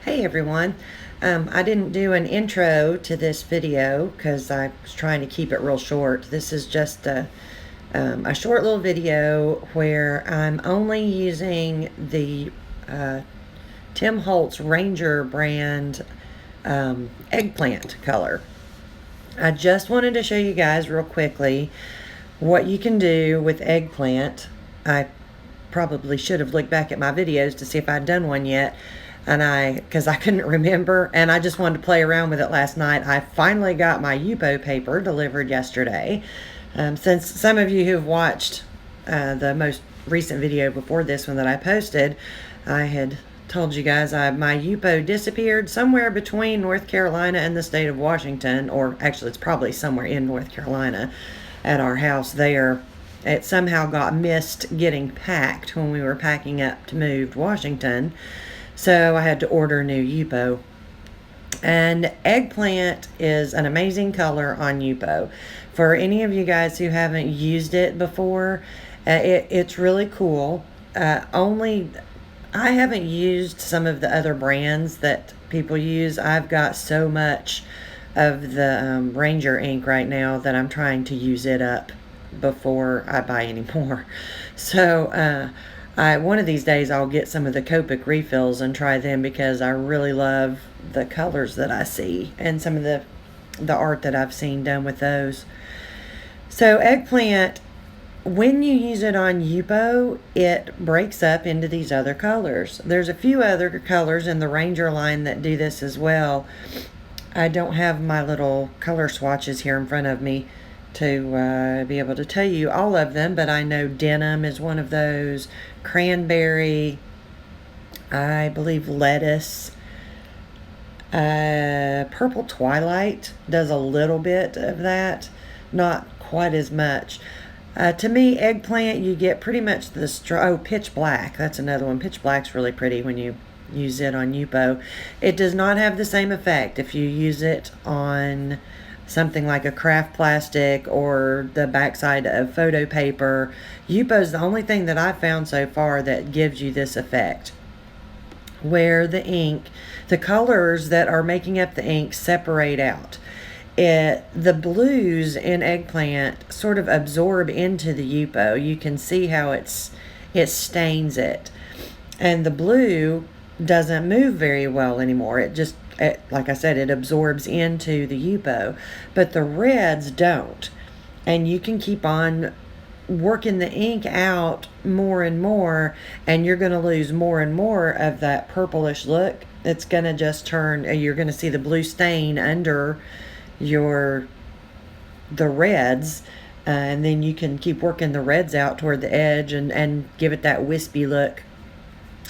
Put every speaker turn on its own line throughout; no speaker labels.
Hey everyone. I didn't do an intro to this video because I was trying to keep it real short. This is just a short little video where I'm only using the Tim Holtz Ranger brand eggplant color. I just wanted to show you guys real quickly what you can do with eggplant. I probably should have looked back at my videos to see if I'd done one yet, because I couldn't remember, and I just wanted to play around with it last night. I finally got my yupo paper delivered yesterday. Since some of you who've watched the most recent video before this one that I posted, I had told you guys my yupo disappeared somewhere between North Carolina and the state of Washington, or actually it's probably somewhere in North Carolina at our house there. It somehow got missed getting packed when we were packing up to move to Washington, so I had to order new yupo. And eggplant is an amazing color on yupo. For any of you guys who haven't used it before, it's really cool. Only I haven't used some of the other brands that people use. I've got so much of the Ranger ink right now that I'm trying to use it up before I buy any more. So one of these days I'll get some of the Copic refills and try them, because I really love the colors that I see and some of the art that I've seen done with those. So eggplant, when you use it on yupo, it breaks up into these other colors. There's a few other colors in the Ranger line that do this as well. I don't have my little color swatches here in front of me to be able to tell you all of them, but I know denim is one of those, cranberry, I believe lettuce, purple twilight does a little bit of that, not quite as much. To me, eggplant, you get pretty much the pitch black. That's another one. Pitch black's really pretty when you use it on yupo. It does not have the same effect if you use it on something like a craft plastic or the backside of photo paper. Yupo is the only thing that I've found so far that gives you this effect, where the ink, the colors that are making up the ink separate out. The blues in eggplant sort of absorb into the yupo. You can see how it stains it, and the blue doesn't move very well anymore. Like I said, it absorbs into the yupo, but the reds don't. And you can keep on working the ink out more and more, and you're going to lose more and more of that purplish look. It's going to just turn, you're going to see the blue stain under the reds, and then you can keep working the reds out toward the edge and give it that wispy look,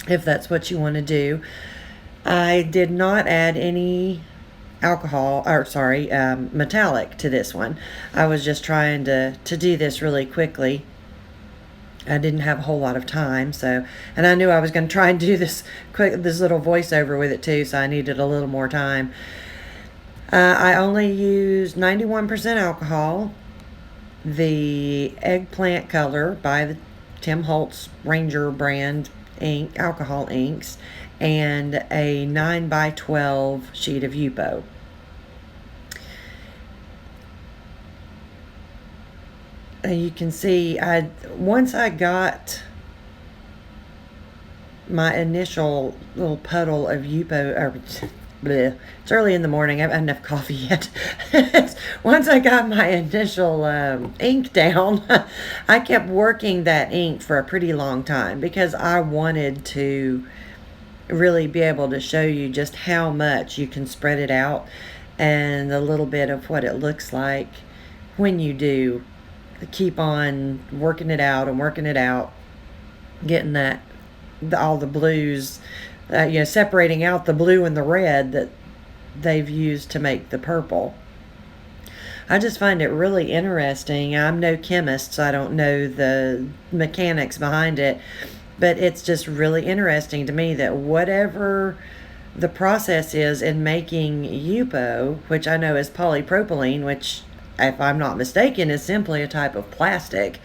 if that's what you want to do. I did not add any metallic to this one. I was just trying to do this really quickly. I didn't have a whole lot of time, and I knew I was going to try and do this little voiceover with it too, so I needed a little more time. I only used 91% alcohol, the eggplant color by the Tim Holtz Ranger brand alcohol inks, and a 9x12 sheet of yupo. You can see once I got my initial little puddle of yupo, bleh, it's early in the morning, I haven't had enough coffee yet. Once I got my initial ink down, I kept working that ink for a pretty long time, because I wanted to really be able to show you just how much you can spread it out, and a little bit of what it looks like when you do keep on working it out and working it out, getting all the blues, separating out the blue and the red that they've used to make the purple. I just find it really interesting. I'm no chemist, so I don't know the mechanics behind it, but it's just really interesting to me that whatever the process is in making yupo, which I know is polypropylene, which, if I'm not mistaken, is simply a type of plastic,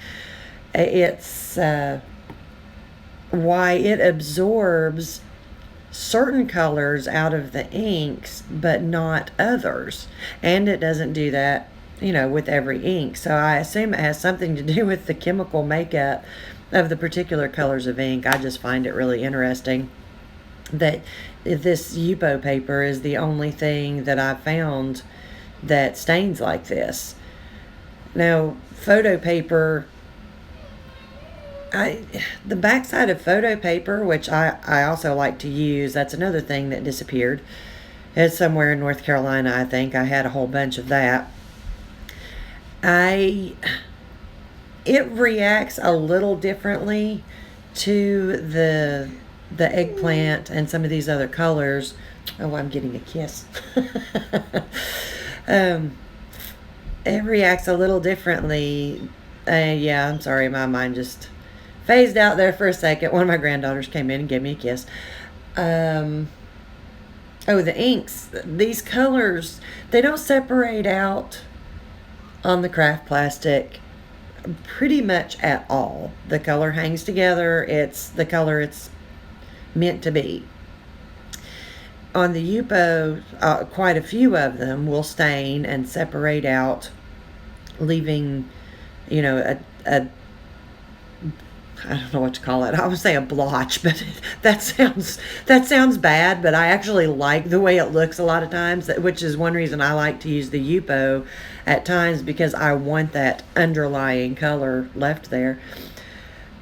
it's why it absorbs certain colors out of the inks, but not others. And it doesn't do that, with every ink. So I assume it has something to do with the chemical makeup of the particular colors of ink. I just find it really interesting that this yupo paper is the only thing that I've found that stains like this. Now, photo paper, the backside of photo paper, which I also like to use, that's another thing that disappeared. It's somewhere in North Carolina, I think. I had a whole bunch of that. It reacts a little differently to the eggplant and some of these other colors. Oh, I'm getting a kiss. It reacts a little differently. Yeah, I'm sorry, my mind just phased out there for a second. One of my granddaughters came in and gave me a kiss. Oh, the inks. These colors, they don't separate out on the craft plastic pretty much at all. The color hangs together. It's the color it's meant to be. On the yupo, quite a few of them will stain and separate out, leaving, a I don't know what to call it. I would say a blotch, but that sounds bad, but I actually like the way it looks a lot of times, which is one reason I like to use the yupo at times, because I want that underlying color left there.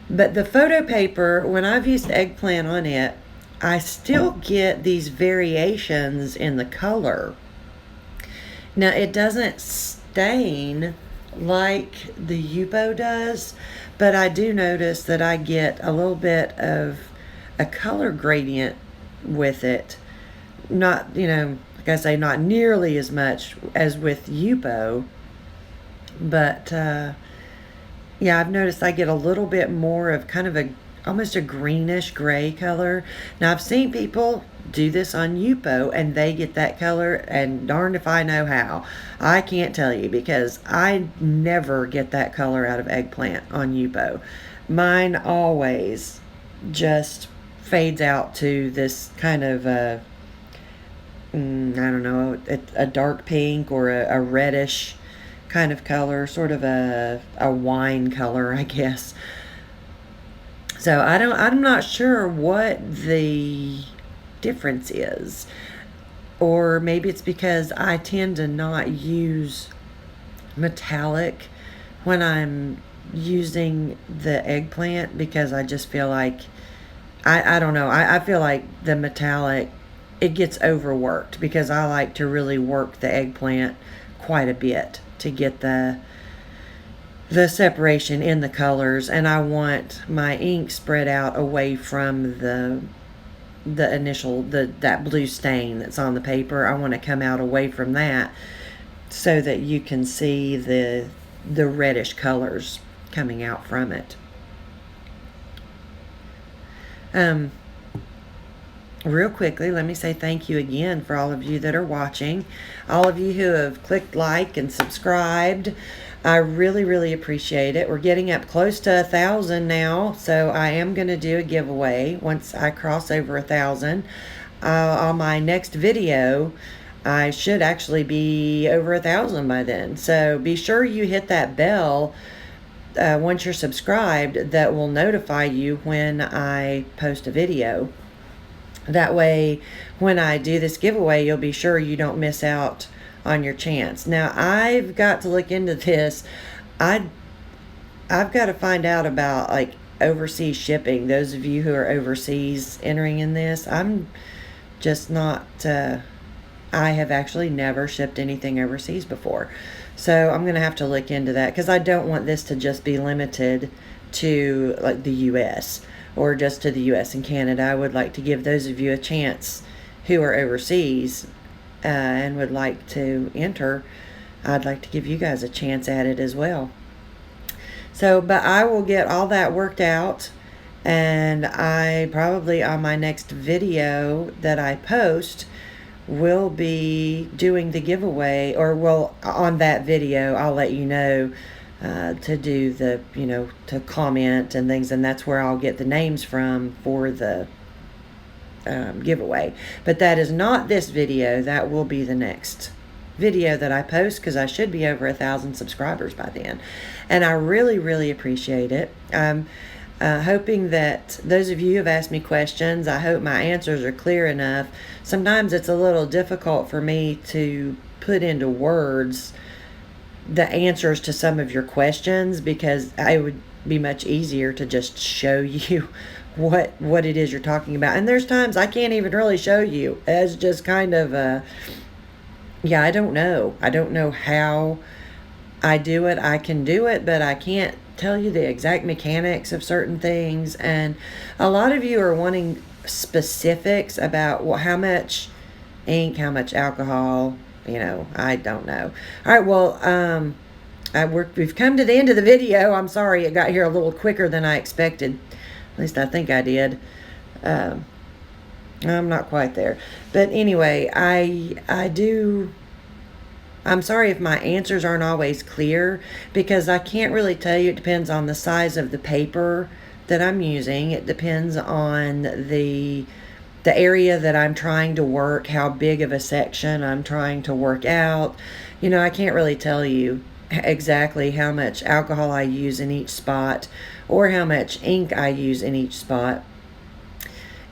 But the photo paper, when I've used eggplant on it, I still get these variations in the color. Now, it doesn't stain like the yupo does, but I do notice that I get a little bit of a color gradient with it. Not, like I say, not nearly as much as with yupo, but yeah, I've noticed I get a little bit more of kind of almost a greenish gray color. Now, I've seen people do this on yupo and they get that color, and darned if I know how. I can't tell you, because I never get that color out of eggplant on yupo. Mine always just fades out to this kind of I don't know, a dark pink or a reddish kind of color, sort of a wine color, I guess. So I'm not sure what the difference is. Or maybe it's because I tend to not use metallic when I'm using the eggplant, because I just feel like, I don't know, I feel like the metallic, it gets overworked, because I like to really work the eggplant quite a bit to get the separation in the colors, and I want my ink spread out away from the initial, that blue stain that's on the paper. I want to come out away from that so that you can see the reddish colors coming out from it. Real quickly, let me say thank you again for all of you that are watching, all of you who have clicked like and subscribed. I really, really appreciate it. We're getting up close to 1,000 now, so I am going to do a giveaway once I cross over 1,000. On my next video, I should actually be over 1,000 by then. So be sure you hit that bell once you're subscribed, that will notify you when I post a video. That way, when I do this giveaway, you'll be sure you don't miss out on your chance. Now, I've got to look into this. I've got to find out about like overseas shipping. Those of you who are overseas entering in this, I'm just not, I have actually never shipped anything overseas before. So I'm going to have to look into that, because I don't want this to just be limited to like the US, or just to the US and Canada. I would like to give those of you a chance who are overseas and would like to enter. I'd like to give you guys a chance at it as well. So, but I will get all that worked out, and I probably on my next video that I post will be doing the giveaway, or will, on that video, I'll let you know to do the, to comment and things, and that's where I'll get the names from for the giveaway. But that is not this video. That will be the next video that I post, because I should be over 1,000 subscribers by then. And I really, really appreciate it. Hoping that those of you who have asked me questions, I hope my answers are clear enough. Sometimes it's a little difficult for me to put into words the answers to some of your questions, because it would be much easier to just show you what it is you're talking about. And there's times I can't even really show you. It's just kind of yeah, I don't know how I do it. I can do it, but I can't tell you the exact mechanics of certain things. And a lot of you are wanting specifics about how much ink, how much alcohol, I don't know. All right, well, we've come to the end of the video. I'm sorry it got here a little quicker than I expected. At least I think I did. I'm not quite there. But anyway, I'm sorry if my answers aren't always clear, because I can't really tell you. It depends on the size of the paper that I'm using. It depends on the area that I'm trying to work, how big of a section I'm trying to work out. I can't really tell you exactly how much alcohol I use in each spot or how much ink I use in each spot.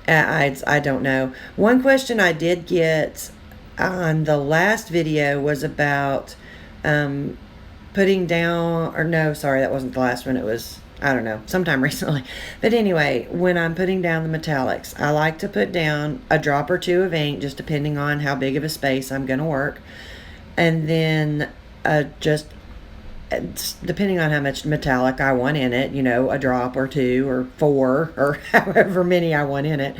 I don't know. One question I did get on the last video was about putting down, or no, sorry, that wasn't the last one. It was, I don't know, sometime recently. But anyway, when I'm putting down the metallics, I like to put down a drop or two of ink, just depending on how big of a space I'm going to work. And then just depending on how much metallic I want in it, a drop or two or 4 or however many I want in it.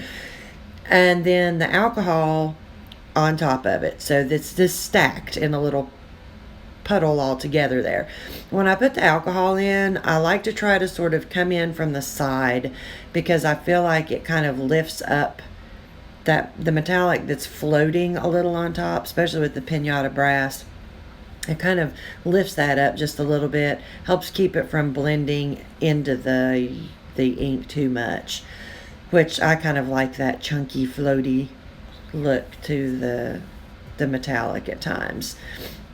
And then the alcohol on top of it. So it's just stacked in a little puddle all together there. When I put the alcohol in, I like to try to sort of come in from the side, because I feel like it kind of lifts up the metallic that's floating a little on top, especially with the pinata brass. It kind of lifts that up just a little bit, helps keep it from blending into the ink too much, which I kind of like that chunky, floaty look to the metallic at times.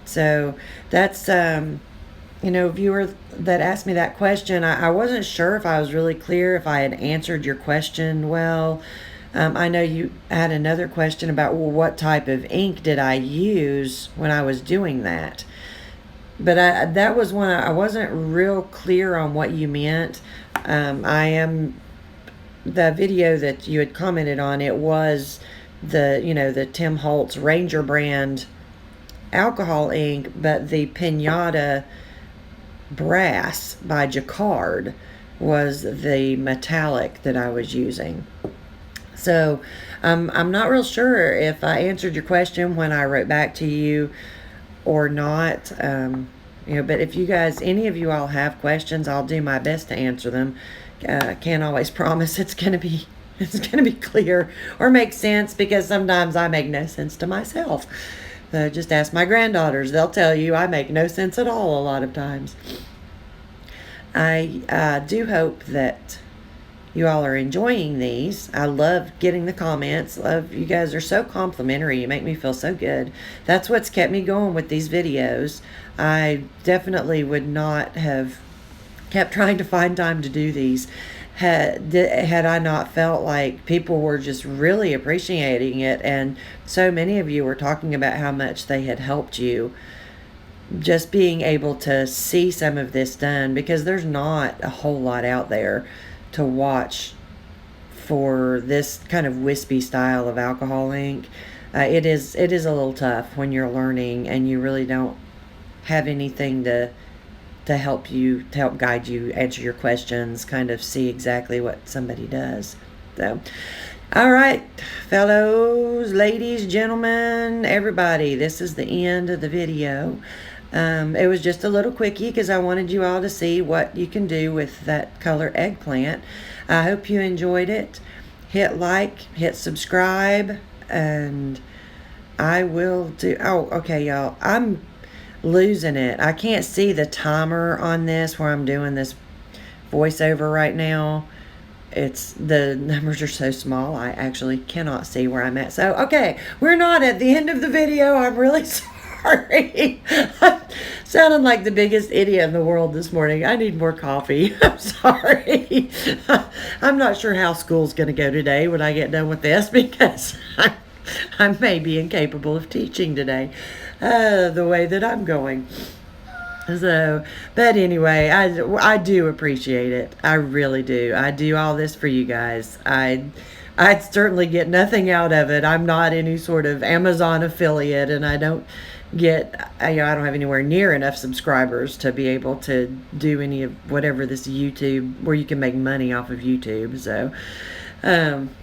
So that's viewer that asked me that question, I wasn't sure if I was really clear, if I had answered your question well. I know you had another question about, well, what type of ink did I use when I was doing that? But that was one I wasn't real clear on what you meant. The video that you had commented on, it was the Tim Holtz Ranger brand alcohol ink, but the Pinata Brass by Jacquard was the metallic that I was using. So I'm not real sure if I answered your question when I wrote back to you or not. But if you guys, any of you all have questions, I'll do my best to answer them. Can't always promise it's gonna be clear or make sense, because sometimes I make no sense to myself. Just ask my granddaughters. They'll tell you I make no sense at all a lot of times. I do hope that you all are enjoying these. I love getting the comments. You guys are so complimentary. You make me feel so good. That's what's kept me going with these videos. I definitely would not have kept trying to find time to do these had I not felt like people were just really appreciating it, and so many of you were talking about how much they had helped you just being able to see some of this done, because there's not a whole lot out there to watch for this kind of wispy style of alcohol ink. It is a little tough when you're learning and you really don't have anything to help guide you, answer your questions, kind of see exactly what somebody does. So, all right, fellows, ladies, gentlemen, everybody, this is the end of the video. It was just a little quickie because I wanted you all to see what you can do with that color eggplant. I hope you enjoyed it. Hit like, hit subscribe, and I will do, okay, y'all, I'm losing it. I can't see the timer on this where I'm doing this voiceover right now. it's the numbers are so small I actually cannot see where I'm at. So okay, we're not at the end of the video. I'm really sorry. I'm sounding like the biggest idiot in the world this morning. I need more coffee. I'm sorry. I'm not sure how school's going to go today when I get done with this, because I may be incapable of teaching today the way that I'm going. So, but anyway, I do appreciate it. I really do. I do all this for you guys. I certainly get nothing out of it. I'm not any sort of Amazon affiliate, and I don't get, I don't have anywhere near enough subscribers to be able to do any of whatever this YouTube, where you can make money off of YouTube. So,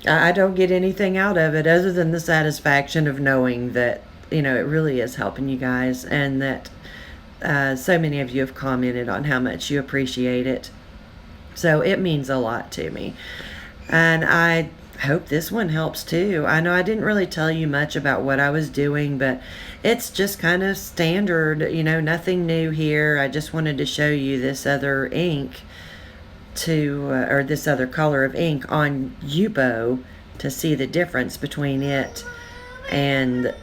I don't get anything out of it other than the satisfaction of knowing that, it really is helping you guys, and that so many of you have commented on how much you appreciate it. So it means a lot to me. And I hope this one helps too. I know I didn't really tell you much about what I was doing, but it's just kind of standard, nothing new here. I just wanted to show you this other ink or this other color of ink on yupo to see the difference between it and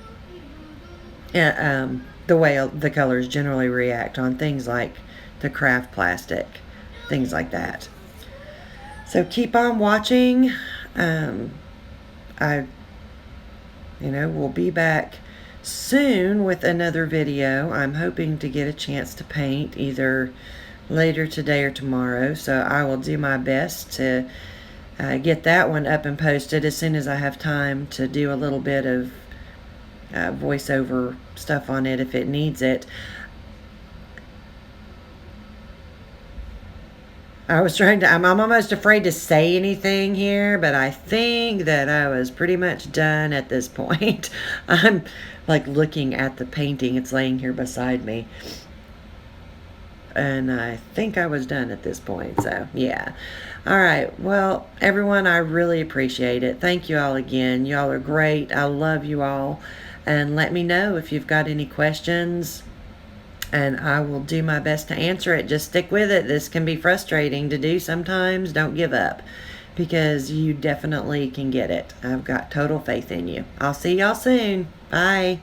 the way the colors generally react on things like the craft plastic, things like that. So keep on watching. We'll be back soon with another video. I'm hoping to get a chance to paint either later today or tomorrow, so I will do my best to get that one up and posted as soon as I have time to do a little bit of voiceover stuff on it if it needs it. I'm almost afraid to say anything here, but I think that I was pretty much done at this point. I'm like looking at the painting. It's laying here beside me. And I think I was done at this point, so yeah. All right, well, everyone, I really appreciate it. Thank you all again. Y'all are great. I love you all. And let me know if you've got any questions, and I will do my best to answer it. Just stick with it. This can be frustrating to do sometimes. Don't give up, because you definitely can get it. I've got total faith in you. I'll see y'all soon. Bye.